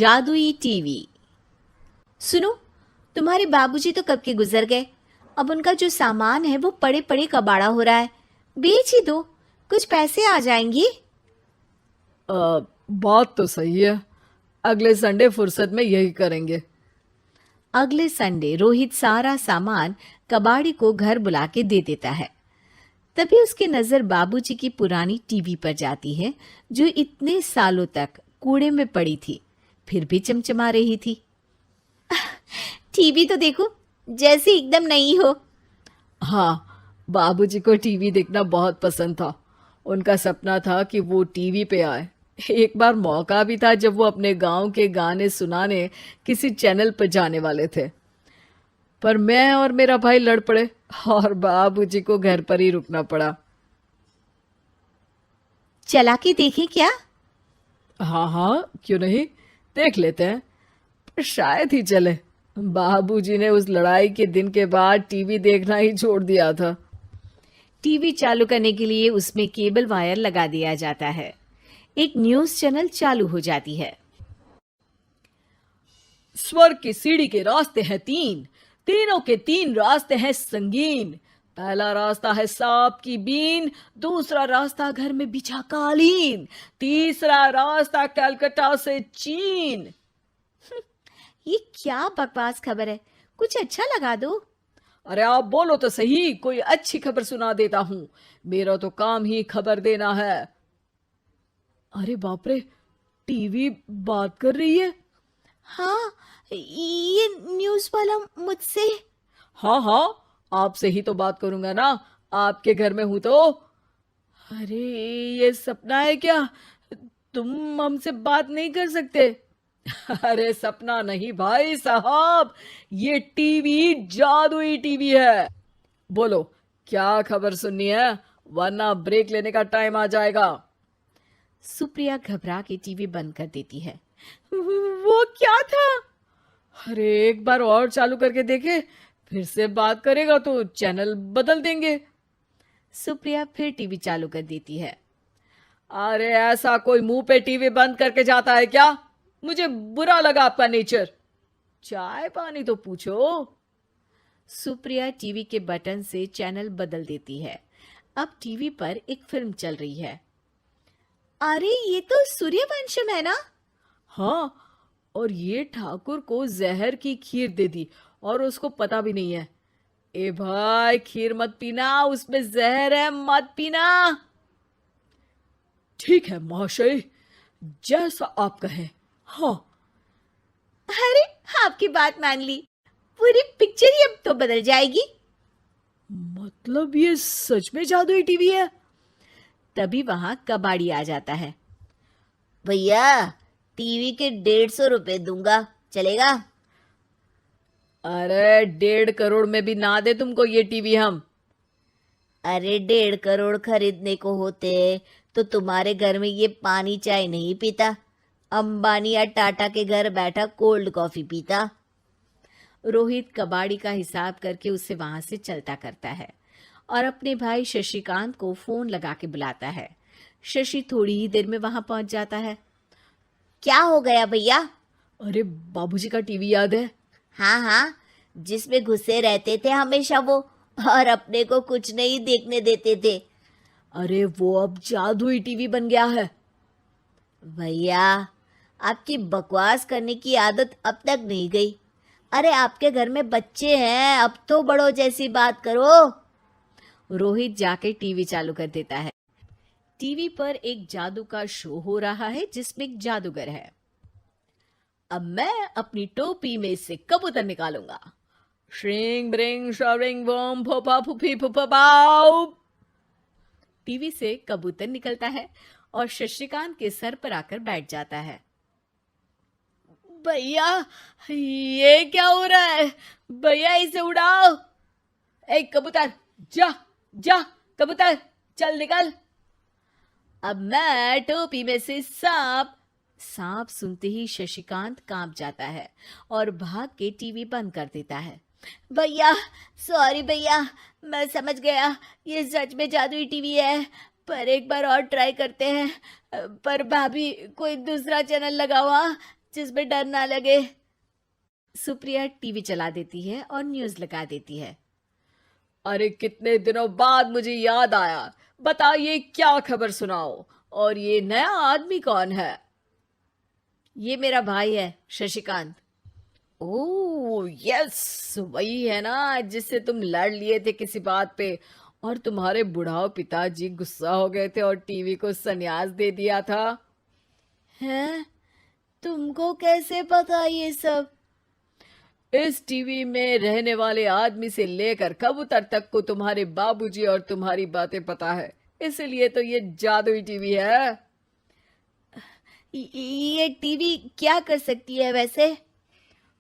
जादुई टीवी। सुनो, तुम्हारे बाबूजी तो कब के गुजर गए। अब उनका जो सामान है वो पड़े पड़े कबाड़ा हो रहा है। बेच ही दो, कुछ पैसे आ जाएंगे। बात तो सही है। अगले संडे फुर्सत में यही करेंगे। अगले संडे रोहित सारा सामान कबाड़ी को घर बुला के दे देता है। तभी उसकी नजर बाबूजी की पुरानी टीवी पर जाती है, जो इतने सालों तक कूड़े में पड़ी थी, फिर भी चमचमा रही थी। टीवी तो देखो, जैसे एकदम नई हो। हाँ, बाबूजी को टीवी देखना बहुत पसंद था। उनका सपना था कि वो टीवी पे आए। एक बार मौका भी था जब वो अपने गांव के गाने सुनाने किसी चैनल पर जाने वाले थे, पर मैं और मेरा भाई लड़ पड़े और बाबूजी को घर पर ही रुकना पड़ा। चला के देखें क्या? हाँ हाँ, क्यों नहीं, देख लेते हैं। पर शायद ही चले। बाबूजी ने उस लड़ाई के दिन के बाद टीवी देखना ही छोड़ दिया था। टीवी चालू करने के लिए उसमें केबल वायर लगा दिया जाता है। एक न्यूज चैनल चालू हो जाती है। स्वर्ग की सीढ़ी के रास्ते हैं तीन, तीनों के तीन रास्ते हैं संगीन। पहला रास्ता है सांप की बीन, दूसरा रास्ता घर में बिछा कालीन, तीसरा रास्ता कलकत्ता से चीन। ये क्या बकवास खबर है, कुछ अच्छा लगा दो। अरे आप बोलो तो सही, कोई अच्छी खबर सुना देता हूं। मेरा तो काम ही खबर देना है। अरे बाप रे, टीवी बात कर रही है। हाँ, ये न्यूज वाला मुझसे। हाँ हाँ, आपसे ही तो बात करूंगा ना, आपके घर में हूं तो। अरे, ये सपना है क्या? तुम हमसे बात नहीं कर सकते? अरे सपना नहीं भाई साहब, ये टीवी जादुई टीवी है। बोलो, क्या खबर सुननी है, वरना ब्रेक लेने का टाइम आ जाएगा। सुप्रिया घबरा के टीवी बंद कर देती है। वो क्या था? अरे एक बार और चालू करके देखे, फिर से बात करेगा तो चैनल बदल देंगे। सुप्रिया फिर टीवी चालू कर देती है। अरे ऐसा कोई मुंह पे टीवी बंद करके जाता है क्या? मुझे बुरा लगा आपका नेचर। चाय पानी तो पूछो। सुप्रिया टीवी के बटन से चैनल बदल देती है। अब टीवी पर एक फिल्म चल रही है। अरे ये तो सूर्यवंशम है ना? हाँ, और ये ठाकुर को जहर की खीर दे दी और उसको पता भी नहीं है। ए भाई, खीर मत पीना, उसमें जहर है, मत पीना। ठीक है महाशय, जैसा आप कहें। हाँ। अरे, आपकी बात मान ली, पूरी पिक्चर ही अब तो बदल जाएगी। मतलब ये सच में जादुई टीवी है? तभी वहां कबाड़ी आ जाता है। भैया, टीवी के 150 रुपए दूंगा, चलेगा? अरे 1.5 करोड़ में भी ना दे तुमको ये टीवी हम। अरे 1.5 करोड़ खरीदने को होते तो तुम्हारे घर में ये पानी चाय नहीं पीता, अंबानी या टाटा के घर बैठा कोल्ड कॉफी पीता। रोहित कबाड़ी का हिसाब करके उसे वहां से चलता करता है और अपने भाई शशिकांत को फोन लगा के बुलाता है। शशि थोड़ी ही देर में वहां पहुंच जाता है। क्या हो गया भैया? अरे बाबूजी का टीवी याद है? हाँ हाँ, जिसमें घुसे रहते थे हमेशा वो, और अपने को कुछ नहीं देखने देते थे। अरे वो अब जादुई टीवी बन गया है। भैया, आपकी बकवास करने की आदत अब तक नहीं गई। अरे आपके घर में बच्चे हैं, अब तो बड़ों जैसी बात करो। रोहित जाके टीवी चालू कर देता है। टीवी पर एक जादू का शो हो रहा है जिसमें एक जादूगर है। अब मैं अपनी टोपी में से कबूतर निकालूंगा। श्रिंग ब्रिंग शरिंग बम फोपा फुफी फुफा पाउ। टीवी से कबूतर निकलता है और शशिकांत के सर पर आकर बैठ जाता है। भैया, ये क्या हो रहा है? भैया इसे उड़ाओ। ए कबूतर, जा जा, कबूतर चल निकल। अब मैं टोपी में से सांप सुनते ही शशिकांत कांप जाता है और भाग के टीवी बंद कर देता है। भैया, सॉरी भैया, मैं समझ गया ये सच में जादुई टीवी है, पर एक बार और ट्राई करते हैं। पर भाभी, कोई दूसरा चैनल लगा हुआ, जिसमें डर ना लगे। सुप्रिया टीवी चला देती है और न्यूज लगा देती है। अरे कितने दिनों बाद मुझे याद आया। बताइए क्या खबर सुनाओ। और ये नया आदमी कौन है? ये मेरा भाई है शशिकांत। ओह यस, वही है ना जिससे तुम लड़ लिए थे किसी बात पे और तुम्हारे बुढ़ाओ पिताजी गुस्सा हो गए थे और टीवी को संन्यास दे दिया था। हैं? तुमको कैसे पता ये सब? इस टीवी में रहने वाले आदमी से लेकर कबूतर तक को तुम्हारे बाबूजी और तुम्हारी बातें पता है, इसलिए तो ये जादुई टीवी है। ये टीवी क्या कर सकती है वैसे?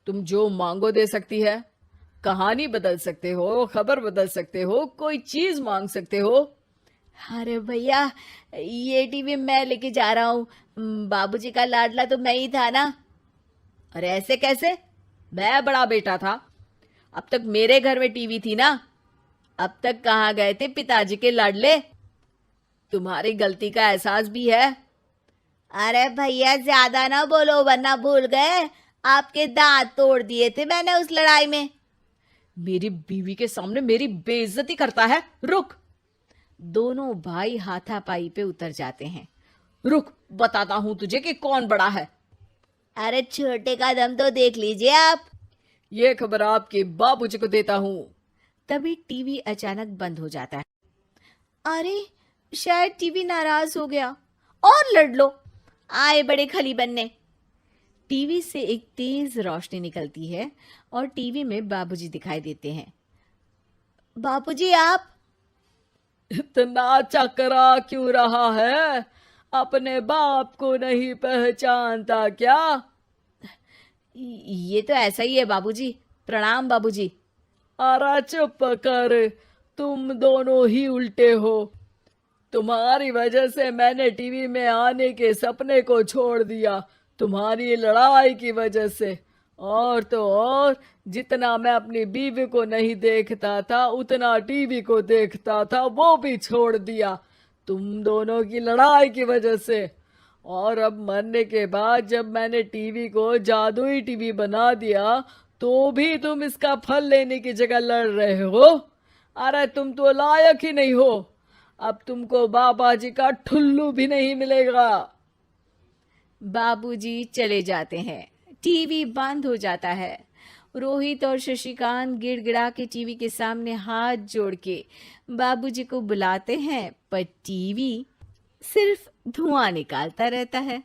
तुम जो मांगो दे सकती है। कहानी बदल सकते हो, खबर बदल सकते हो, कोई चीज मांग सकते हो। अरे भैया, ये टीवी मैं लेके जा रहा हूँ। बाबूजी का लाडला तो मैं ही था ना। अरे ऐसे कैसे? मैं बड़ा बेटा था। अब तक मेरे घर में टीवी थी ना। अब तक कहाँ गए थे पिताजी के लाडले? तुम्हारी गलती का एहसास भी है। अरे भैया, ज्यादा ना बोलो वरना भूल गए आपके दांत तोड़ दिए थे मैंने उस लड़ाई में। मेरी बीवी के सामने मेरी बेइज्जती करता है। रुक। दोनों भाई हाथापाई पे उतर जाते हैं। रुक, बताता हूं तुझे कि कौन बड़ा है। अरे छोटे का दम तो देख लीजिए आप। ये खबर आपके बाबूजी को देता हूं। तभी टीवी अचानक बंद हो जाता है। अरे शायद टीवी नाराज हो गया। और लड़ लो, आए बड़े खली बनने। टीवी से एक तेज रोशनी निकलती है और टीवी में बाबूजी दिखाई देते हैं। बापूजी आप? इतना चकरा क्यों रहा है? अपने बाप को नहीं पहचानता क्या? ये तो ऐसा ही है बाबूजी। प्रणाम बाबूजी। अरे चुप कर, तुम दोनों ही उल्टे हो। तुम्हारी वजह से मैंने टीवी में आने के सपने को छोड़ दिया, तुम्हारी लड़ाई की वजह से। और तो और, जितना मैं अपनी बीवी को नहीं देखता था उतना टीवी को देखता था, वो भी छोड़ दिया तुम दोनों की लड़ाई की वजह से। और अब मरने के बाद जब मैंने टीवी को जादुई टीवी बना दिया तो भी तुम इसका फल लेने की जगह लड़ रहे हो। अरे तुम तो लायक ही नहीं हो। अब तुमको बाबा जी का ठुल्लू भी नहीं मिलेगा। बाबूजी चले जाते हैं। टीवी बंद हो जाता है। रोहित और शशिकांत गिड़गिड़ा के टीवी के सामने हाथ जोड़ के बाबूजी को बुलाते हैं, पर टीवी सिर्फ धुआं निकालता रहता है।